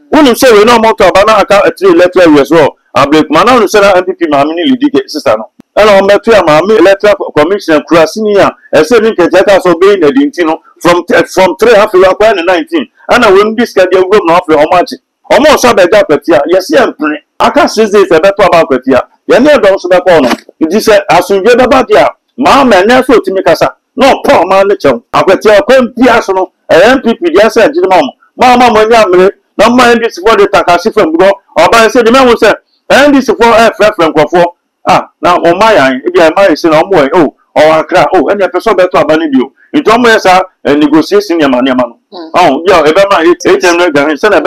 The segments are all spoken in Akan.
When you say we no more to abana aka 3 electoral years well, abeg man now say NPP Mahama lead sister no. And on metu ya Mahama electoral commission kurasini ya say ni kejaka so be na dinti no from 3 half year kwa 19. And when this ka dey go no for how much? Omo so be ga Akwatia. Yes empre. Aka 6 days e beto about Akwatia. Ye na don so be ko no. It say asunje be ba dia. Mahama na so timi kasa. No poor man le chem. Akwatia ko mpia so no NPP dia say jidima mo. Mahama mo nya mre. No mind this for the takasi from go. Oba say the man will say and this for friend kwafo. Now on my eye, if you marry say no more or akra any person better abani bio. It almost negotiation your money man. Yeah, e be ma 800 Ghana send e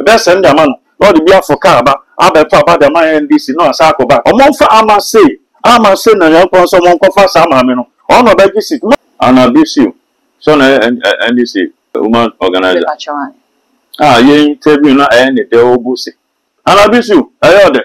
be send the man. All the bia for car ba abeto about the man NDC no asako ba. Omo fa ama say na yan kon so mon ko fa sa ma me no. On no be visit. And abuse so na NDC woman organizer. Ye interview na any de obusi. And abuse ayode.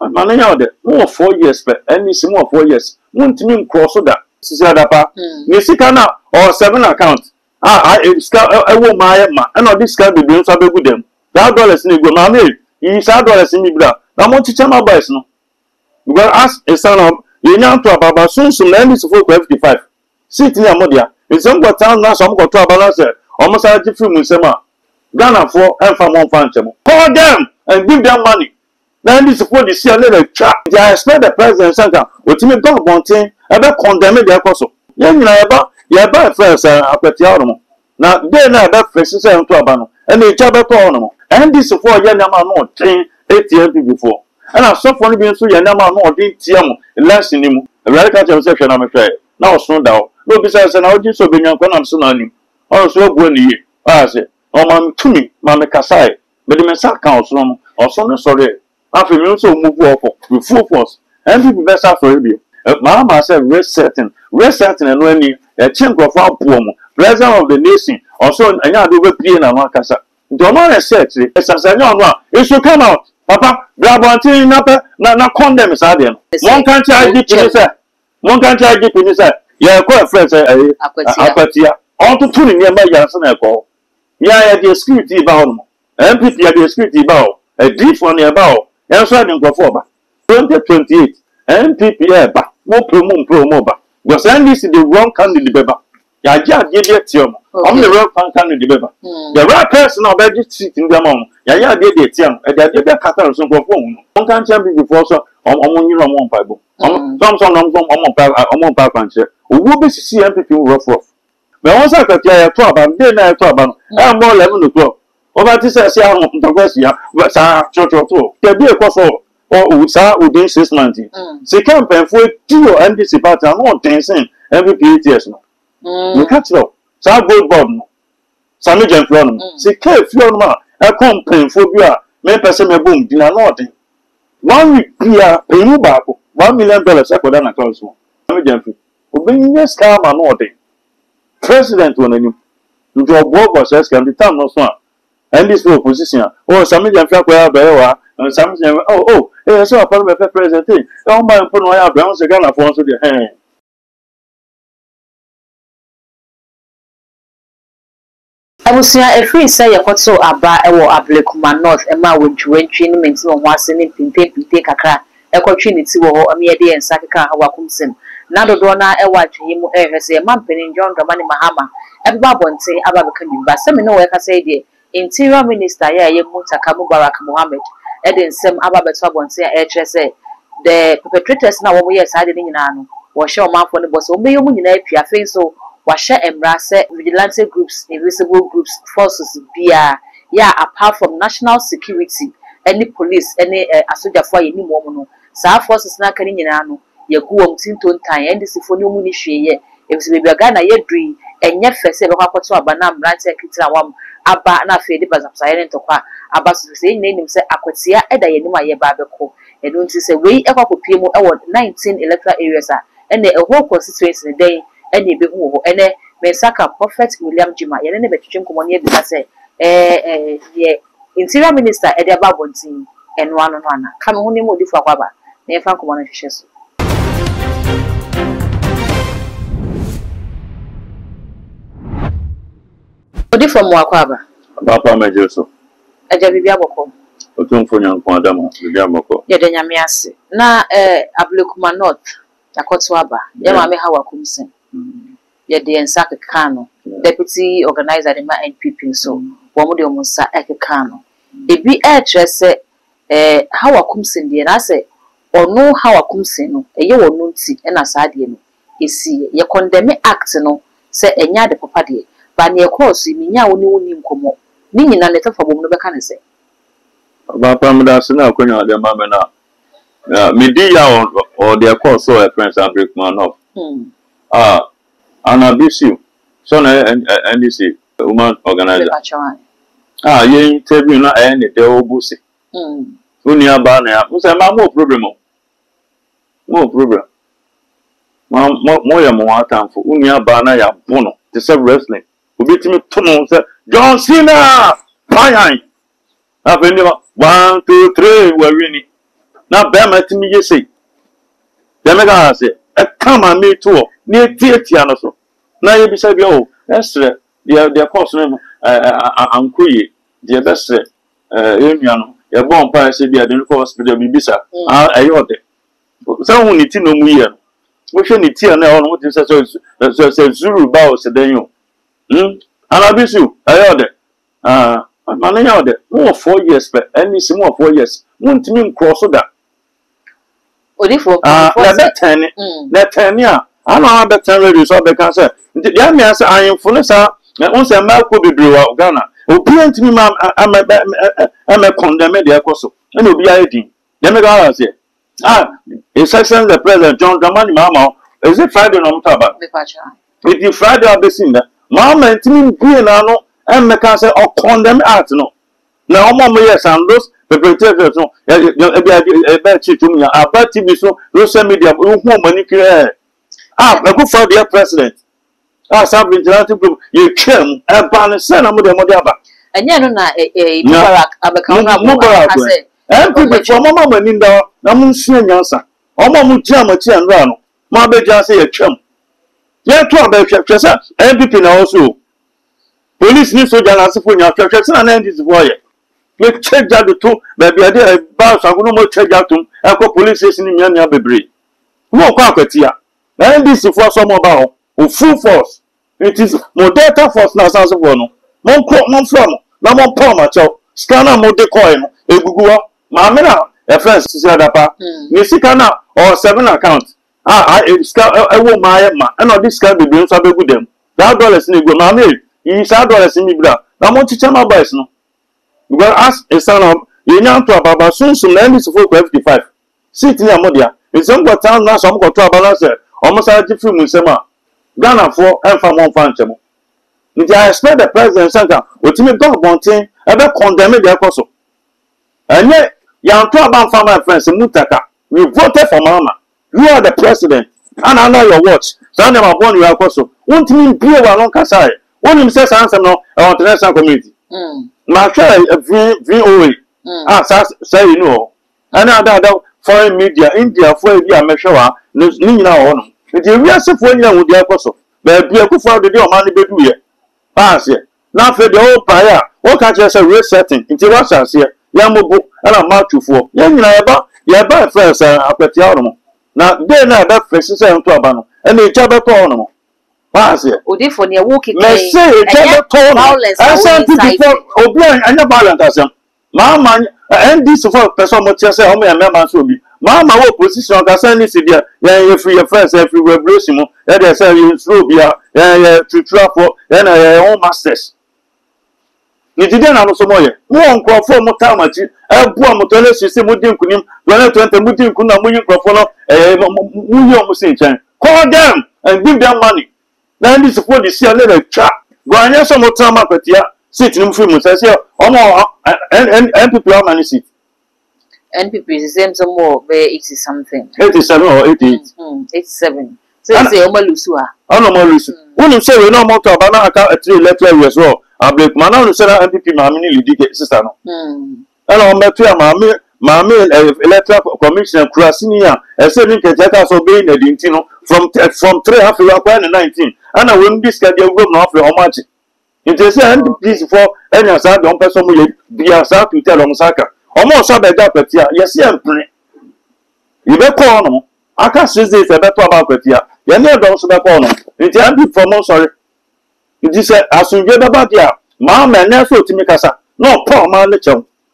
Man yode more 4 years but any more 4 years. Won't mean cross that. Sisadapa. Ni sika na or 7 account. I won't my and all this can be doing so be good them. $1 ni go na me. Is $1 ni bra. Na mo teacher my boys no. Because as a son of you nyam to ababa soon na this for 55. Sit ni amodia. In some go town na some go to balance. Almost a different sema. Ghana for and from one function. Call them and give them money. Then this support the see a little trap. They expect the president center. What you don't want to ever condemn their cost. Young yaba first Akwatia no. Now they na that fresh say to abano. And they chat to no. And this support young man no train 8 years before. And I saw funny being so young man no dey tiam less in him. Radical conception am say. Now slow down. No be say na oji so be nyan kwa na so na nim. Also go ni. I say, "Oh man to me, man kasai." But the mensa council no. Also no sorry. After you also move off with full force. And people best for you. Mahama said resetting and when a chink of our poor president of the nation also and you do be in a marcasa. Don't want to say it's as I know it should come out. Papa, grab one thing not condemn is Adian. One country I did in his yeah, quite friends Akwatia. All to tuning near my Yasan call. Yeah, the security bound. NPP at the security bow. A deep one about. And so I didn't go for 2028 NPP more promo ba. Because this is the wrong candidate beba. Ya give it to I'm the wrong candidate beba. The right person of every seat in the amount. Ya did it young. And they did Qatar so go phone. One can champion before so on one Bible. Some on puncher. Who will be see NPP rough. But once I got your 12 and then I 12 and more 11 o'clock. Over this I say I'm but church or there be a cost or within 6 months. See campaign for 2 NDC party and not dancing every 8 years now. We catch up. So gold board no. Sammy Jenflon. See K Fiona a campaign for you may person a boom dinner nothing. 1 week here pay you back $1 million equal than a close one. Sammy Jenflon. Obeying yes calm and nothing. President when you do a board was can be time no one. And this opposition. Oh, some million Fakwa Bewa, and some so upon the president. Oh, my Ponoya Browns again of once with the hand. I was here a free say a hot so about a war Ablekuma North, and my winch wrenching means no one sending take a crack, a opportunity or a mere day and Sakaka Hawakumsim. Now the donor a watch him say a man penning John Dramani Mahama, and Babon say about the but some know what I say there. Interior Minister Yaya Mutaka Mubarak Mohammed, Eden Sem Ababetwabon say HSA. The perpetrators now we are siding in Anu, was show man for the boss, obey you in a face so, was share embrace vigilante groups, invisible groups, forces, BR, yeah, apart from national security, any police, any Asoja for any woman. Sa forces na carrying in Anu, ye go on Tinton time, and this for no money share, if we be a Ghana ye dream, and yet first ever got to a banana branch and kitchen. Aba na fe de bazam silent okwa aba so say name say Akwatia eda ye nima ye ba beko e don't say we e kwakopie mu e 19 electoral areas and the whole constituency den and e be hu ho ene Mensaka Prophet William Jima ye ne betwem komone bi say ye interior minister e de aba bontin eno ano no ana ka me hu ne mo difu akwaba na ye fa komone hwehwe so Odi from Wakwaba. Papa Majoso. Eja bibia boko. Otumfo nyanko adama bibia boko. Ye de nyame ase. Na Ablekuma North Akwatia aba. Ye ma me hawa kumsen. Ye de ensa keka no. Deputy organizer de ma NPP so. Wo mo de mo sa ekeka no. Ebi e kire se hawa kumsen de na se ono hawa kumsen no. Eye wonu nti e na sa de no. Esi ye condemn act no se enya de papa de. Ba ne course mi nya woni nkomo. Ni nyina ne tafa bom no beka ne se. Ba pamda se na akonya de ma me na midi ya or their course so a friends and break man off. Anabisu so na NDC woman organizer. Ye interview na any de obusi. Uni aba na ya. Mo ma mo problem o. Mo problem. Mo ya mo atamfo. Uni aba na ya bono. Te say wrestling. Obetimi to no say John Cena. Fine. Afeni 1 2 3 we winning. Na be ma timi ye say. Dem ga say e kama me to ni tietia no so. Na ye bisa bia o. Esre de course no ankoye de besre enua no ye bon pa se bia de no hospital bibisa ayode. So hu ni ti no mu ye. Wo hwe ni ti na e no wo ti se zuru ba o se den yo. Anabisu ayode. Mananya ode. Mo 4 years pe any sim 4 years. Mo ntimi nkroso da. Odifo na betani na tania ana betani radio so be kan say ya me asa ayinfo ne sa on say ma ko bebre wa Ghana obi ntimi ma am condemn de ekoso na obi ayedin dem ga say his excellency the president John Dramani Mahama is it Friday no mutaba it is Friday abesin da Mahama ntimi bue na no am kan say o condemn act no na omo yes and those perpetrators no e chitum ya abati bi so social media hu mani kire e go for the president some vigilante group you came e ban se na mo de aba enya no na Mubarak abeka na Mubarak ase NPP for mama mani nda na mo nsu nyansa omo mo tia machi anra no ma beja se ye twam ye to abehwe se NPP na also police ni soldier na sefo nya hwehwe se na NDC for ye we check that to baby ade ba sanguno mo check that to e police station ni nya bebre mo kwa Akwatia and this for some about full force it is more data force na sanso for no mo from na mo pom ma cho scanner mo de coin egugu ho ma me na e friends sisi adapa ni sika na or 7 account e wo ma and all this can be doing so begu dem that dollars ni go ma me yi sa dollars ni bra na mo chicha ma boys no because as a son of you know to about soon na this for 55 sit near modia in some got town na some got to balance almost a different musema Ghana for and from one fanchemo nti I expect the president sanka otimi go bonten e be condemn the akoso enye ya to about farmer friends mutaka we voted for Mahama you are the president and I know your watch so na ma born you akoso wontimi bie wa lon kasa wonim say answer no e on international community ma try VOA say you know and other foreign media India for be a measure ni nyina ho no the we asefo nyina wo dia koso ba bia kufa de o ma ne bedu ye pass ye na fe de o pa ya o ka che say resetting nti wa chance ya mobo na ma twufo ya nyina ye ba first Akwatia no na de na ba fresh say nto aba no na e cha be to no pass ye odifo ne wo kike let's say e cha be to no people obi anya balance asem Mahama and this for person mo tia say o me member so bi Mahama wo position ka say ni si dia ya free your friends every revolution mo ya dey say you slow bia ya tutura for ya na ya own masters ni dide na no so mo ye mo nkrofo mo ta machi e bu mo to le sisi mo din kunim 2020 mo din kun na mo yin nkrofo no mo yi mo sin chen call them and give them money na this for the see le twa go anya so mo ta ma Akwatia sit ni free mo say omo NPP how many seats? NPP is the same some more 80 something. 87 or 88? 87. So you say Oma Lusu oh no more Lusu. When you say we no more to abana aka 3 electoral years well, I break man now you say that NPP Mahama ni lead sister no. And on me to Mahama electoral commission kurasini ya e say ni kejaka so be na dintino from 3 half year kwa 19 and when this guy dey go no for how much It is NPP for any side don't person be a side to tell on Saka. Almost a better Akwatia. Yes, you be corner. I can't say this a better about Akwatia. You never don't so corner. It is for more sorry. It is as you get about ya. Mamma and never to make us no poor man.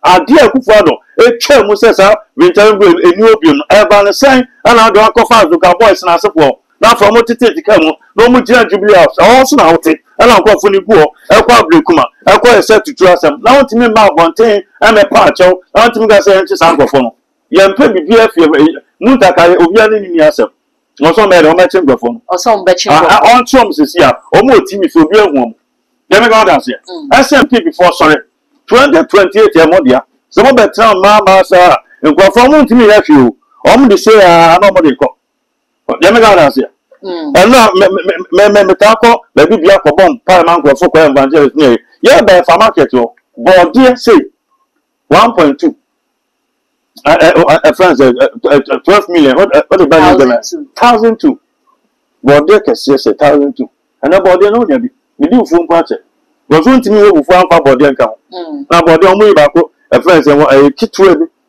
Our dear Kufado, a chair Musesa, return with a new opium, ever saying, and I don't go fast to our boys and as a war. Now from what it is to come, no more jubilee house, also now, and I'll go for the poor, a quabble kuma, a quite set to trust them. Now to me, Mount Bontain, and a parcho, now to me, I say, to Sangophone. Young Pebby, BF, Mutaka, Obian in yourself. No, some made on my chamber phone, or some betting on Chums is here, or more Timmy for beer home. Let me go down here. SMP before, sorry. 2028 year modia. Some of the town Mahama sir, and go from to me at you. The say nobody call. Let me go down here. And now me taco, maybe be a bomb, Paramount for evangelist near. Yeah, by a market, but dear say 1.2. A friend 12 million. What the value of 1,002. But dear can say 1,002. And nobody know there be. We do phone party. Was one to me over for body account. Now, body on me back, a friend said, a kit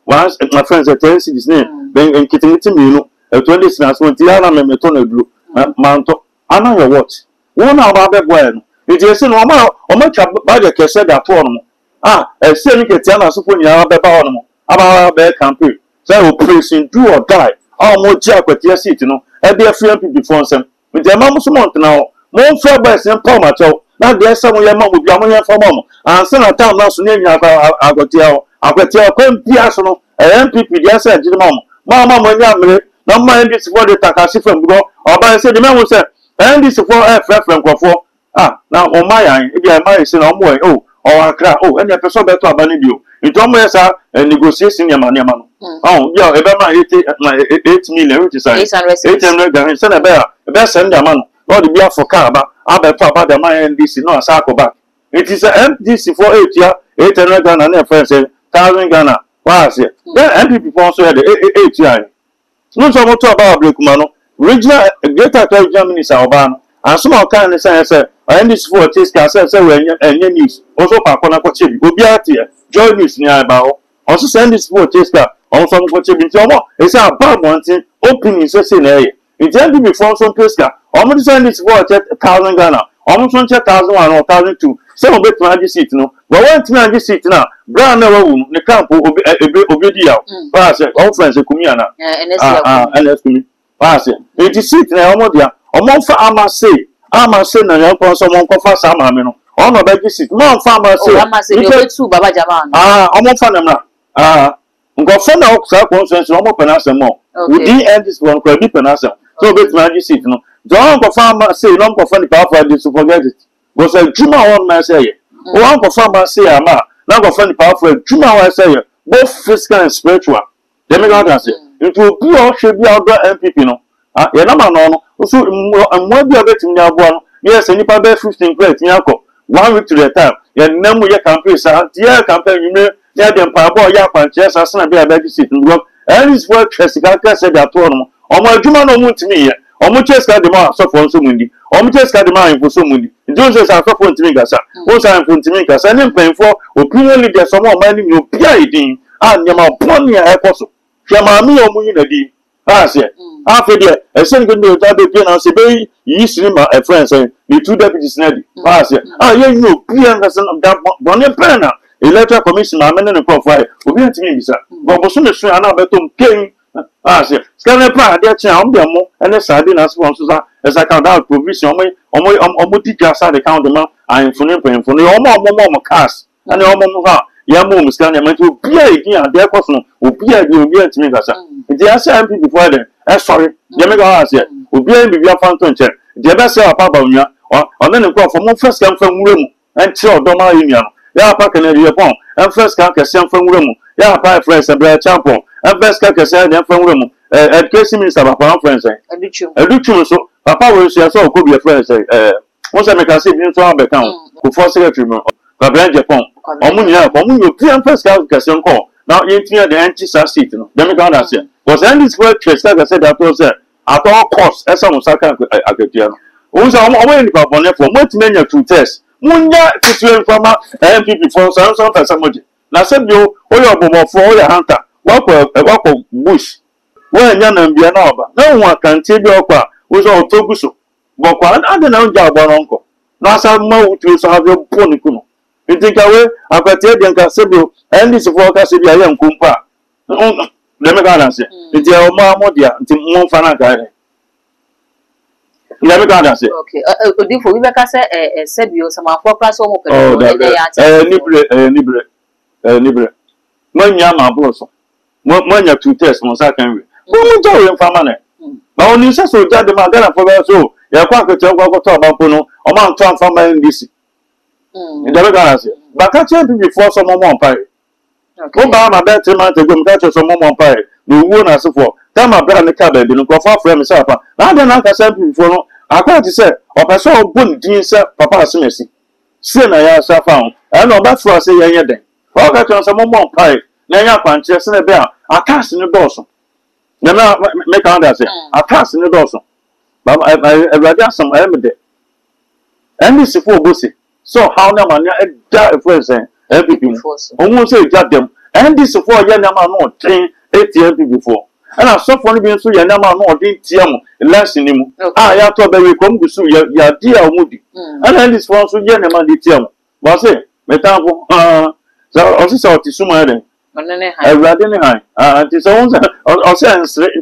once my friends at 10 cities name, then in kitting to me, a 20 snacks when Tiana Memetona blue, Manto. I know your watch. One hour about when it is no more or much by the cassette at home. A semi Tiana Supunia about bear campaign. So, pressing do or die. Almost jack with your seat, a dear friend before some. With their mamma's month now, more fair by some pomato. Now there's some of your mom with your money for mom. And send a town now, so name Akwatia, come Piasono, and NPP, yes, I did mom. Mamma, when you are no mind this for the Takashi from go, or by said the man will say, and this for a friend from Quafo. Now on my eye, if you are married, say no more, or a crack, and a person better abandon you. You don't mess up and negotiation your money, man. Yeah, about 8 million, which is 800, send a bear, a best send a man, not the beer for car, I bet about the man NDC, no, a circle back. It is an MDC for 8 year, 800 Ghana, and friends, 1,000 Ghana. Why is it? Then NPP also had 8 year. No, so much about Blackmano, regional greater Germany, Salvano, and some kind of say, and this for Tisca, and news, also Pakona Kochi, Ubiatia, join news near about. Also send this for Tisca, also Kochi, it's a bad one thing, opening session area. It tend to be from some Tisca, almost send this for 1,000 Ghana, almost 1,001 or 1,002. Some of it magic seat, no. But one magic seat now, Brown never won the camp Obedia. Pass it, all friends, Kumiana, and let's me. Pass it. It is seat now, Modia. A month I must say, and I'll call someone for Samamino. On a baby seat, no farmer say, I must say, you Baba Jaman. I'm on Fanama. Go find out, sir, conscience, no more penasa more. We didn't end this one, could be penasa. So bit magic seat, no. Don't go farmer say, no go funny power for this to forget it. Was a Juma on my say, one go farmer say, Ama, now go funny power for Juma, I say, both physical and spiritual. Let me go say, it will be all should be out there NPP, no. No, so and what be a bit in your one, yes, and you pay 15 credits in Yako, 1 week to the time. Your name with your campaign, sir, dear campaign, you may, yeah, then Papa, Yapan, chess, as I be a better seat and work, and his work, Jessica said that tournament, or my Juma no moon to me, or much as got the man, so for so mundi, or much as got the man for so mundi. Those are so for Timika, most I'm from Timika, and then paying for opinion leader, some more money, you pay, and your mouth, pony apostle. Shamami or Munadi. After that, a second day, I say, you see my friend saying, the 2 deputies Neddy. You know, Pian has that Bonnie Penna, electoral commission, my men and profile, who went to me, sir. But was soon as I know better king. Scanner Pride, their charm, and the sardine sponsors as I count out provision on my teacher side account the man. I am for him for the more cast and the almost. Yamu scanner meant to be again, their person will be a good to me. If they are saying before them, sorry, Yamaga has yet, will be a big fountain check. The best sell a papa or then go from one first come from room and chill Doma Union. Ya packing a pond, and first come can from room. Ya pie friends and bread champion, and first can sell them from room. At Casey means about our friends. I do so. Papa will say, so could be a friend. Once I make a saving to our account, who for secretary. Babylon Japan. Omunia, you first can call. Now you hear the anti seat. Let me go and say, was Andy's work, like I said, that was at all costs, as some Saka Akwatia. Also, I'm away about Bonnet for much many to test. munya titire mfama NPP for some person moje na se bio oyo obomofo oyo hunter wako bush we nya na mbia na oba na hu akante bi okwa wo so otoguso bokwa ade na nja agboro nko na asa ma wutu so have poni kuno ntinka we Akwatia de nka se bio ndc for ka se bia ye nkumpa le me ka na se nti o ma modia nti mo fa na ka let me go and say. Okay. Odifo we beka say sebio sama for class o mo pe libre. Manya ma boso. Manya two tests mo sa kan we. Mo jo we mfama na. Ba oni se so jade ma gana for be so. Ya kwa ko to ba po no. O ma nto mfama ndisi. Let me go and say. Ba ka che bi before so mo mo pai. Okay. O ba ma be 3 months ago mo ka che so mo mo pai. No wo na se for. Tama bra ne ka ba bi no ko fa frame se apa. Na de na ka se before no. Akwatia say opese obun din se papa asemesi se na ya safa ho e no ba fro say yen den o ka tun se mo pai na nya kwanche se na be a atas ne doso na me ka nda say atas ne doso ba everybody asem I am de and this for bosi so how na man ya da friends NPP omo say ja dem and this for ya na man no tin ATM before and I saw funny being so ya na man no din tiam last ni mu ya to be we kom gusu ya dia omudi and this for so ya na man di tiam but say metampo so so tisuma den everybody ni han anti so on say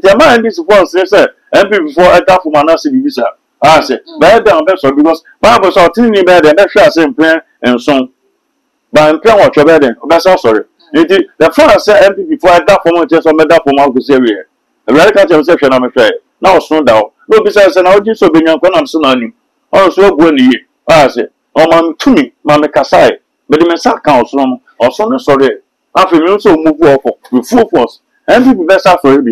the man this for say MP before enter for manase bibisa say be down be so because Bible so tin ni be dem be hwe ase mpren enson ba mpren wo twa be den be so sorry the first say MP before enter for mo so me da for mo go say we everybody catch yourself na me hwe na osun da no be say na oji so benyan kwa na so na ni on so ogu ni say o man tumi ma me kasai be de me sa kan osun no sorry afi mi so move off with full force MP be sa for bi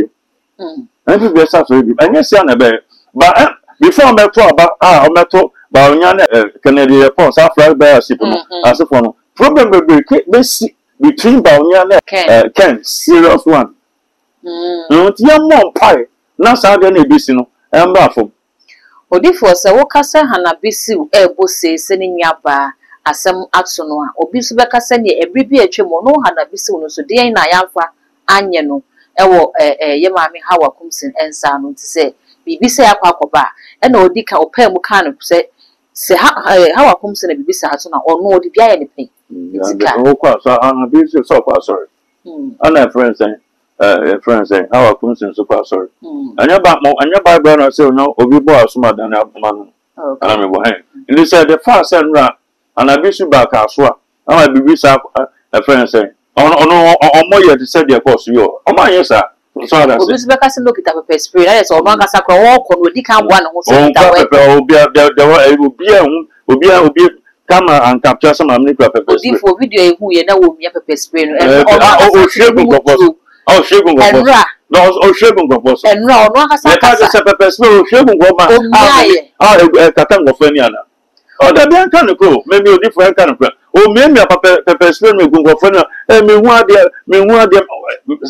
MP be sa for bi anya sia na be ba before me to about o me to ba onya na Kennedy report sa flag by asip no asifo no problem be see between ba onya na Ken serious one no ti am mo pai na sa de na ebisi no emba fom Odifo se wo kasa hanabisi ebo se ne nyaba asem ato no a obi so beka se ne ebribi atwemo no hanabisi no so de na yamfa anye no ewo ye maame hawa kumsin ensa no ti se bibi se akwakoba e na odika opam ka no se hawa kumsin na bibi se ato na ono odi bia ye ne pen itika o kwa so hanabisi so kwa sorry ana friends say hawa kumsin so kwa sorry anya Bible na say no obi bo asuma dan akoma no ana me bo hen and say the first and ra anabisu ba ka so a bibi sa friends say ono ye to say the course yo o ma yesa so that say obi beka se lokita pepper spray na yes o ma kasa kro wo ko no di kan bo na ho so kita we obi kama and capture some amni pepper spray obi for video ehu ye na wo mi pepper spray no o shegun go oh shegun go no o shegun go boss enra ono kasa kasa pepper spray o shegun go ma katan go fani ana o da bi an kan ko maybe o different kan ko o me pepper spray me go fani me hu ade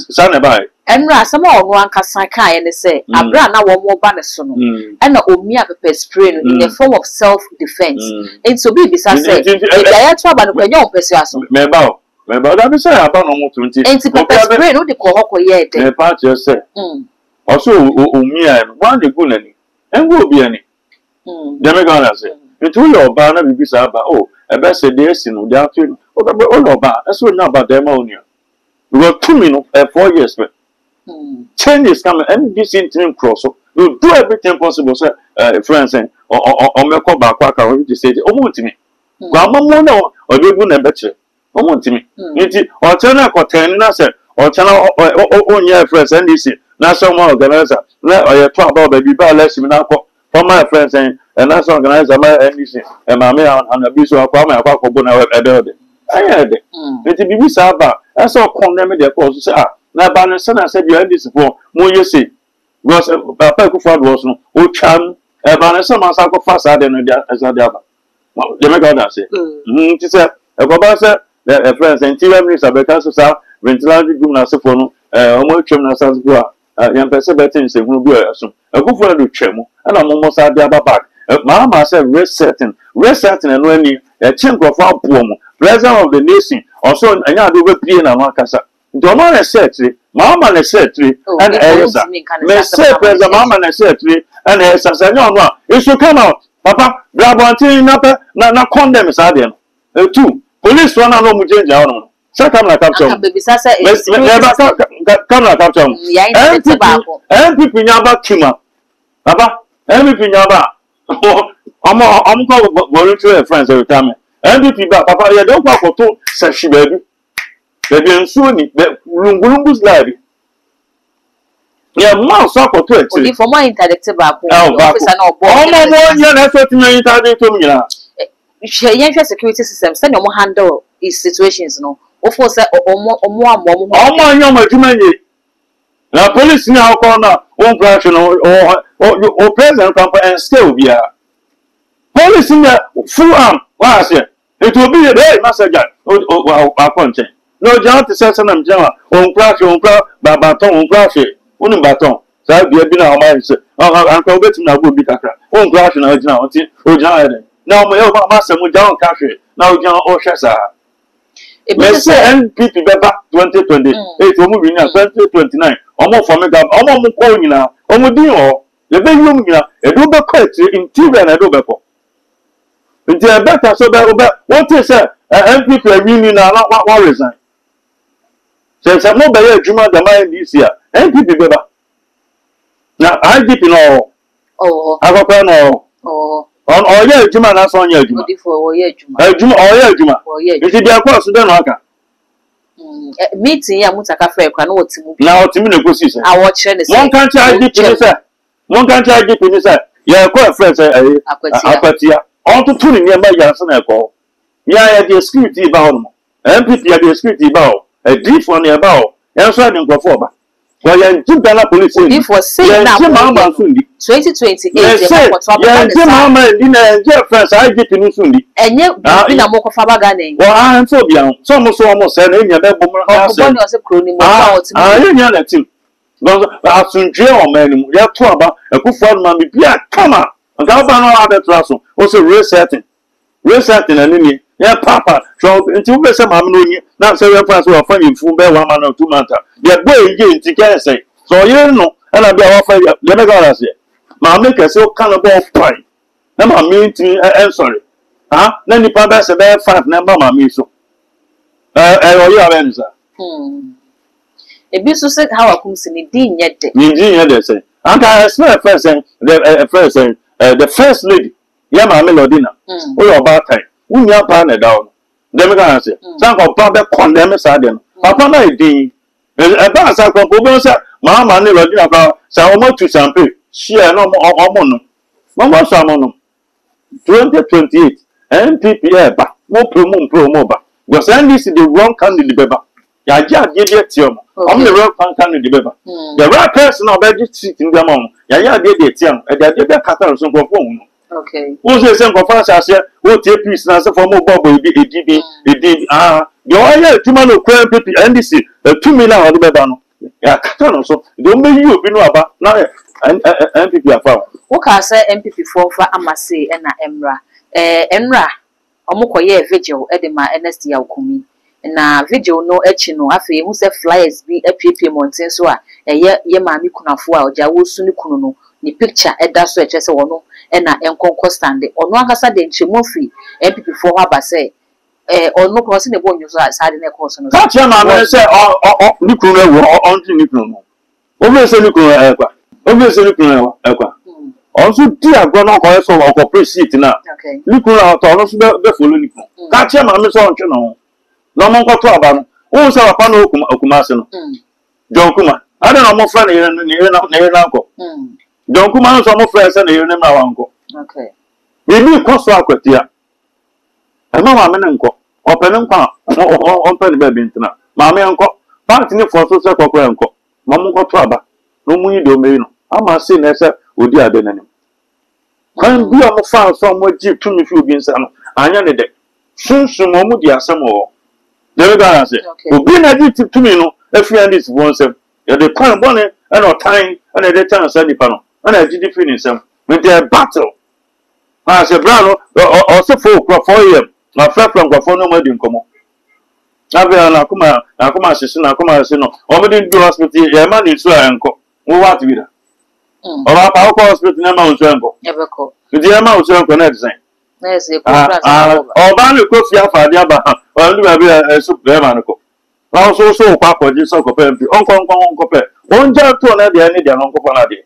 sa na bai enra sama ono an kasa kan ye say abra na wo mo ba ne so no e na omia pepper spray no in the form of self defense and so be bisa say ya ya to aba no kwanya on pese aso me ba da bi say aba no mo 20 and pepper spray no de ko hoko ye de me pa che say also omia no wan de go nani engo obi ani dem me gonna say into your ba na bi bisa aba ebe se de esi no de afi o be o ba eso na ba dem ma oni because 2 minutes 4 years but change is coming and this interim cross so you do everything possible so friends saying o me ko ba kwa ka o ti say o mo ntimi gwa mo na o be bu na be che o mo ntimi nti o chana ko ten na say o chana o nya friends NDC national organizer na o ye to about baby ba less me na ko for my friends saying national organizer my NDC e ma me anabi so akwa ma akwa ko bu na e be anya de nti bibi sa ba eso condemn the cause say na ba no se na se bi NDC for mo yesi because papa ku fa was no o cham e ba no se ma sa ko fa sa de no dia asa dia ba de me go that say nti se e go ba se the friends interior minister be kan so sa ventilation group na se for no o mo twem na sa so a yan pese betin se hunu bi aso e ku fo do twem na mo sa dia ba back Mahama say resetting no any a chink of our poem, president of the nation, also and I do be in a Macassa. The man is secretary, Mamma is secretary, and Elsa. May say President Mamma is secretary, and Elsa said, no, it should come out. Papa, Brabanti, not condemn is Adian. 2. Police one and no change out. So come like capture. Come like capture. NPP Nyaba Kima. Papa, NPP Nyaba. I'm called voluntary friends every time. NPP, Papa, you don't want to talk, says she baby. Baby, and soon, Lungus live. Yeah, mouse up or 20. For my intellectual officer, no, that's what you intended to me. She security system, send your handle these situations, no. Of course, more. Now, police now corner, one person or president company and still be a police in the full arm. What's it? It will be a day, Master Jack. Our content. No, John to say some Jama, on crash, baton, on crash, on baton. So I'll be a bit of my answer. Uncle Betty now will be a crack. On crash and original. Now, my master will down country. Now, John Oshasa. Let's say NPP back 2020. It's moving now 2029. Almost for me, almost calling now. Almost deal. The very room here, a do back interior and a do back. Until better so that what is NPP union now, what resign. Since I'm not by a Juma the mind this year, NPP baby. Now, I dip in all. Oh, I have a no. Oh. On all year, Juma, that's on your Juma. For year, Juma. Juma. Is it their course? Then I can. Meeting, I must have a fair canoe to move. Now, to me, the position. I watch it. One country I dip in his head. One country I dip in his head. Yeah, quite friends. Akwatia. All to put in nearby Yanson Echo. Yeah, the security bound. MPP at the security bow. A deep one nearby. And so I didn't go forward. Well, you took the police in for saying now 2028. Mahama in a friends I get in Sundi. And yet, in a mock of Fabagani. Well, I am so young. Some so almost said in your bedroom. I was a crony. I didn't let him. I soon jail man. You have to about a good friend, mammy. Yeah, come on. And I'll ban all other trussel. Also, resetting. Resetting an enemy. Yeah, Papa. So until we some harmony, not so your friends will find you full bear 1 month or 2 months. They're going to can't say. So you know, and I'll be offer you. Let me go. I say, my maker so cannibal pine. And my meeting, I'm sorry. Huh? Then the Papa said, 5 number, my me so. You have answer. A bit so said how I come to me, Dean yet. They say. And I smell first saying, the first lady, Yama Melodina, all about time. We are partner down. Them can say, some of Papa condemn us at them. Papa, my dean. A pass I can propose, Mamma Melodina, Salmo to Sample. She are no more. Mamma Salmon 2028. NPP, but more promo. Was this the wrong candidate? I just give it to you. I'm the wrong candidate. The right person of that seat in the mom. I did it young, and I did that cut out some phone. Okay. Who's the same for I said, what take peace now for more bubble, it did. You are 2 months of crime, people, and this is 2 million on the Babano. Yeah, so don't make you know about now. NPP are found. What can I say NPP for Amase and Emra? Emra, Omokoye vigil, Edema, NST Alcumi. Na vigil no echino afi hu se flyers bi apiepie monten so a ye maami kunafo a oja wo sunu kunu no ni picture eda so eche se wono na enkonko stand ono akasa de nchemofi MPP for ha ba se ono ko se ne bo nyu so asade na ko so no ka che ma me se ni kunu e wo onti ni kunu no o me se ni kunu e kwa o me se ni kunu e kwa also di agro na ko so o ko precinct na ni kunu a to no so be follow ni kunu ka che ma me so onche no no mon ko to aba no o se wa pa no okumase no John Kuma I don't know more friend na ko John Kuma no so mo friend se na yere na wa nko okay we ni ko so Akwatia e ma me nko open nko on pe be bi ntina ma me nko party ni for so se ko nko ma mo ko to aba no mu yi do me no ama se na se odi ade nanim kan bi o mo fa so mo ji tumi fi obi nsa no anya ne de sunsun mo mu di asem o there go say obi na di tumi no afi and this one say the plan bonne and or time and the time say di pa no and I did finish them with their battle. I say brano or so for 4 years My friend from Guafono Madin come. Nakuma Sisson, Nakuma Sino. Already do hospital, your man is so uncle. What to be there? Or our hospital number was uncle. Never call. The amount was uncle next thing. Yes, they Or Banjo Coffee for the other, or do a soup there, Manico. Also, so Papa, this uncle, Uncle Pay. One job to another, any uncle Panadi.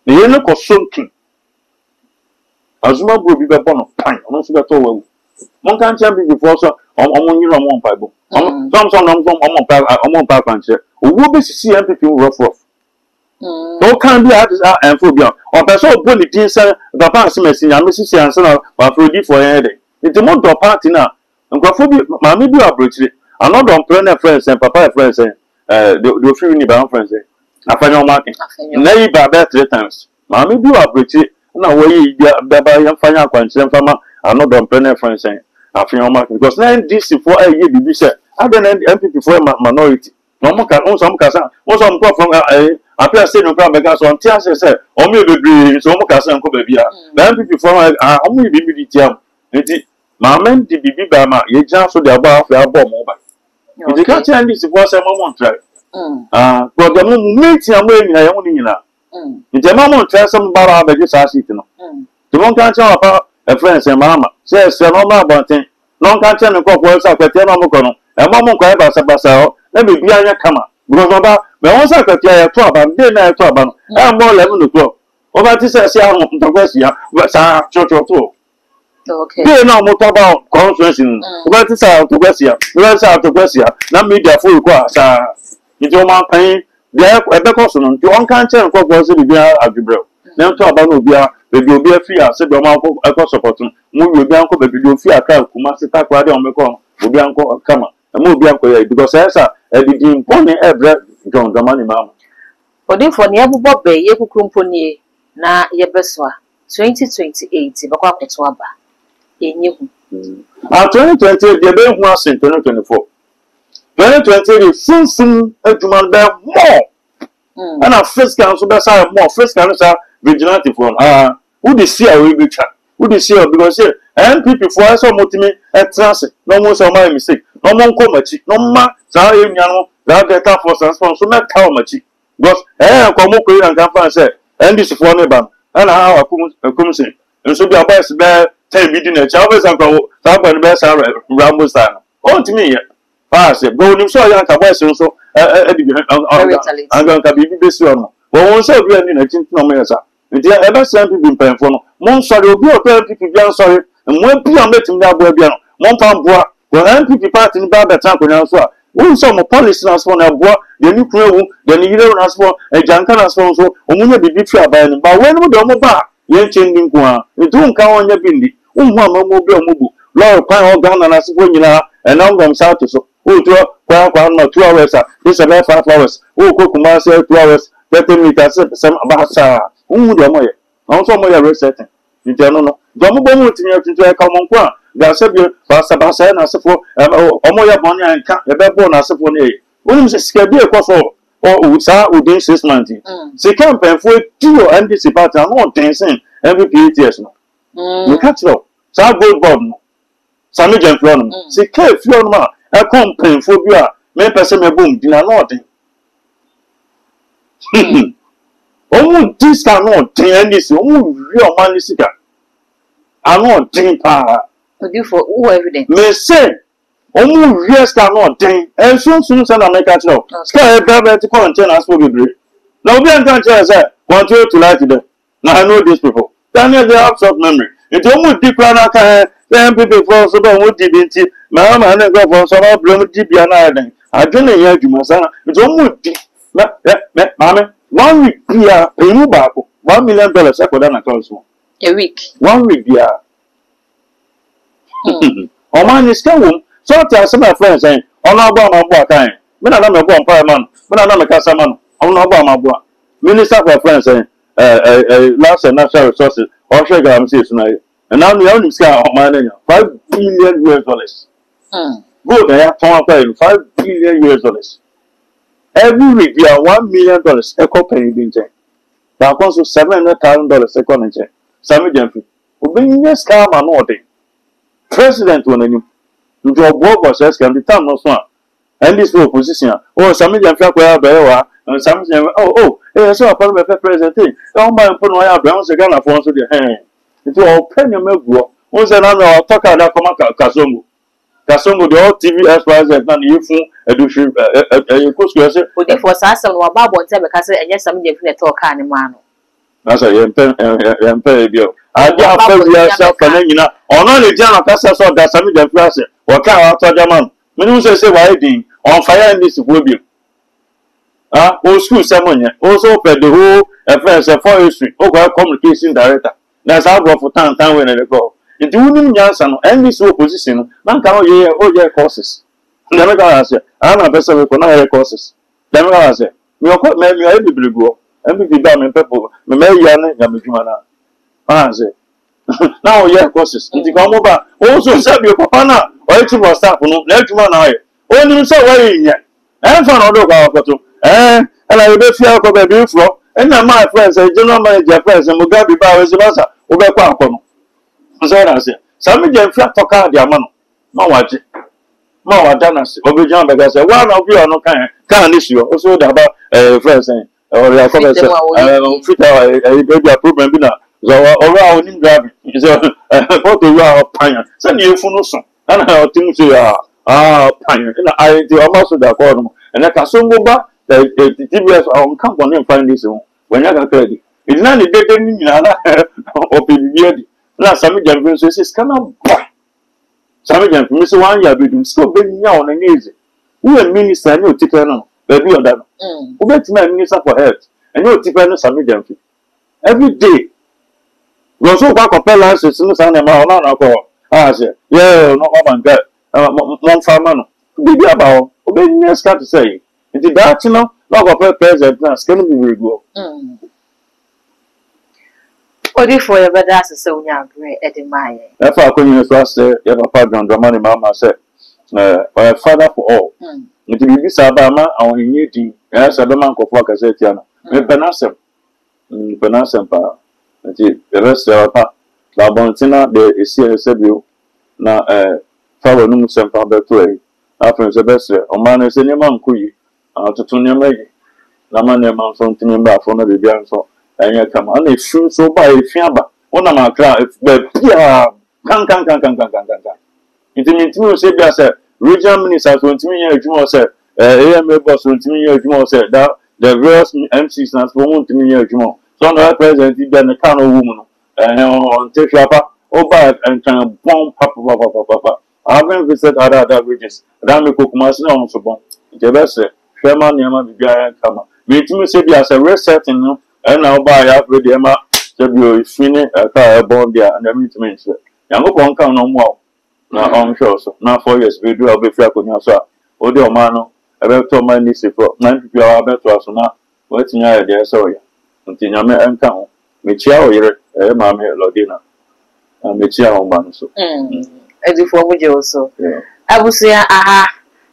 The Yellow Cosunking. Azuma will be born of pine, almost got over. One can't champion before so on your own Bible. Some on Park and chair. Who will be see NPP rough. No can be at and phobia. Or person bully decent the past message and Mrs. Yanson or Fruity for a day. It's a month of party now. And Graphobia, Mammy do a bridge. I'm not on planner friends and papa friends, the few bound friends. I find your marking. Nay, by that 3 times. Mammy do a bridge. No way, the young final question farmer. I'm not on planner friends. I feel your marking because now this is for a year. Be said, I don't NPP for a minority. No more can own some casa. Was some from a appear saying no problem because on Tias said, or maybe so much as Uncle Baby. Then before I only be with the Mamma, the baby Bama, you just so the above the bomb over. If you can't tell this was a moment, right? But the moment I'm waiting, I only know. If the moment tell some bar, I just ask it to know. The one can't tell about a friend and Mamma says, no more about thing. No can't tell the corporate secretary, and Mamma cried about Sabasao, let me be a camera. Because about the one secretary at 12 and then I 12 and more 11 o'clock. Over this, I say, I'm the question, but I church or 2. Okay. They know more about conference. What is out to Westia? Where's out to Westia? Not media full class. It's your man paying there at the cost. You one can't tell what was it be at the bro. Now talk about Nubia, the Gobia Fia, said your mouth of a support. Move your Bianco, but you fear crowd, who must attack right on the call. Bianco, come on, and move Bianco because as a didn't pony every John the money, mamma. For them for near Bob Bay, Yaku Kumpony, na Yabeswa, 2028, Bakawaba. In you. 2020, the day was in 2024. 2020 is soon a human bear more. And our first council beside more first council vigilante for who the see a will chat. Who the see because here NPP for us or motivate at transit. No more so my mistake. No more comachi. No more Zarian that data for some so not how much. Because come and come say and this for neighbor and how I come say. And so the best bear. Tell me, didn't Chavez and the best Rambos. Oh, to me, fast. Go and show young Cabas also. I'm going to be this one. But once I ran in a chin no mesa. If you ever sent people in Penfono, Monsa will be a people, sorry, and when people met him that way, Montambois, when NPP party in Baba Tanko Nanswa, when some police as for a bois, the new crew, the new as for a Jankan as for so, or when you be betrayed by him. But when we don't back, you're changing Kwa, you don't count on your bindi. Mubu, Lord, Pine or Ghana as when you are, and I'm going south to so. Who draw 2 hours, this about 5 hours, who cook myself 2 hours, 30 meters, some about Sarah, who do I also my resetting. You don't know. Don't go to a common qua. There are several Basabasa and as for Omoya Bonnie and the backbone as for a. Wouldn't scare be a cost or within 6 months. She can't pay for 2 and this part and not dancing every PTS. You catch up. Sa gold bomb. Sammy Genflon. See, K. Fiona, a complaint for you. May person a boom, dinner not. Oh, this cannot tell this. Oh, real money sicker. I'm not drink power. Do for all evidence. May say, oh, yes, cannot drink. And soon send a make a show. Sky better to contain us for the now, we can't tell us, want you to like it. Now, I know these people. Daniel, they have short memory. It's almost deep run. Then people for so what did it? Mahama and go for some problem deep and I don't hear you, Masana. It's almost deep. Mamma, 1 week, yeah, a new barco, $1 million I could have a week. 1 week, yeah. Oh, man is coming. So tell some of my friends saying, oh, no, my boy, time. When I'm a bomb pie man, when I'm a Casaman, oh, no, my boy. Minister for friends saying, last and natural resources, or shake I'm tonight. And now the only sky on my name, $5 billion. Go there, $5 billion. Every week, you are $1 million echo penny being checked. Now, also $700,000 second in check. Sammy Jeffrey. Who bring your scam and nothing. president won any nti obo says can the time no so and this opposition oh some jam fa kwa ba wa some jam so apart me president e o ma mpo no ya brown se Ghana for so de nti o pen me guo o se na na talk ada koma kasongo de all TV experts na yifu edushi e kosu se odi for sasem no ba bonte be ka se enye some jam fi na talk ani ma no nasa yempe bio adi afa ya sa kana nyina ono le jana kasa so da sami jam fi ase o ka wa to jaman menu se wa edin on fire in this phobia o school semonye o so pe the whole affairs for history o go communication director na sa go for tan we na dey go nti wunim nyansa no NDC opposition no man ka o ye courses dem ga ase ana be se we ko na ye courses dem ga ase mi o ko me e bibligo NPP ba me people me ya na ya medwuma na ase now ye courses nti ka mo ba o so se bi papa na o ti mo staff no na edwuma na ye o nim so wa yin fa na do kwa kwato and I be fear ko be bi fro na my friends general manager friends Mugabe ba we zibasa o be kwa akono so na say sami je fia to ka dia ma no ma waje ma wada na se obi jan be ga say one of you no kan this you also da ba friends or ya ko be say fit our problem bi na so ora onim driving so photo you are panya say ni efu no so na otim so ya panya na I the almost da ko no and ka so ngo ba TBS on come on and find this one when you got credit it's not the data ni na opinion na sami jamfin so say kana ba sami jamfin so wan ya bedum so be nya on anyeze who a minister ni otipe no be bi oda no who be ti minister for health and you otipe no sami jamfin every day go so kwa compellence no sa na ma ona na ko say yeah no come and get mon farmer no bibi about obe nya start say nti that no no go president na scan be we go odi for your better se unya agree edemaye e fa akonyi so ase ya papa grandmama ni mama say our father for all nti bibi sa ba ma awon yin di ya sa be man ko fo akase tia no me penasem pa nti the rest pa la bontina de esi sebio na fa wonu musempa be to e afren se be se o man se ni man kuyi atutun ni mayi na man ni man so ntimi ba fo na bibia nso anya kama na efu so ba efia ba ona ma kra be pia kan ntimi se bia se regional minister so ntimi ya adwuma se AMA boss so ntimi ya adwuma se that the various MCs na so ntimi ya adwuma so na president bia na kan owu mu no on teshuapa oba and kan bon papa I haven't visited other regions that me kokumasi na on so bon je be se Shema Niama Bibia Kama. Me to me say be as a reset no and now buy up with the Emma to finish a car bond there and every to me. Yango Ponka no more. Now on sure so now 4 years we do a bit of so Odio Mano, I bet to my niece for 9 people are better as now. What's in your idea? So, until Yame and Town, Michio, Mammy Lodina, and Michio on so. As if for me also. I will say,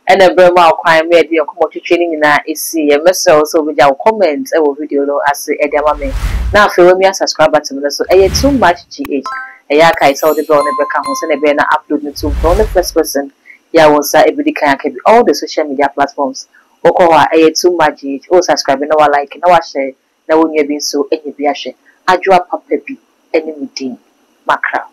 and a Burma crime media come to training na isi a message also with your comments I will video no as edamame now for me subscribe to me so too much gh ya kai so the bell never come on be na upload me to the first person ya won say every can all the social media platforms okowa too much gh o subscribe na wa like na wa share na wonya bi so enye bi ahwe adwa papa bi enemy din makra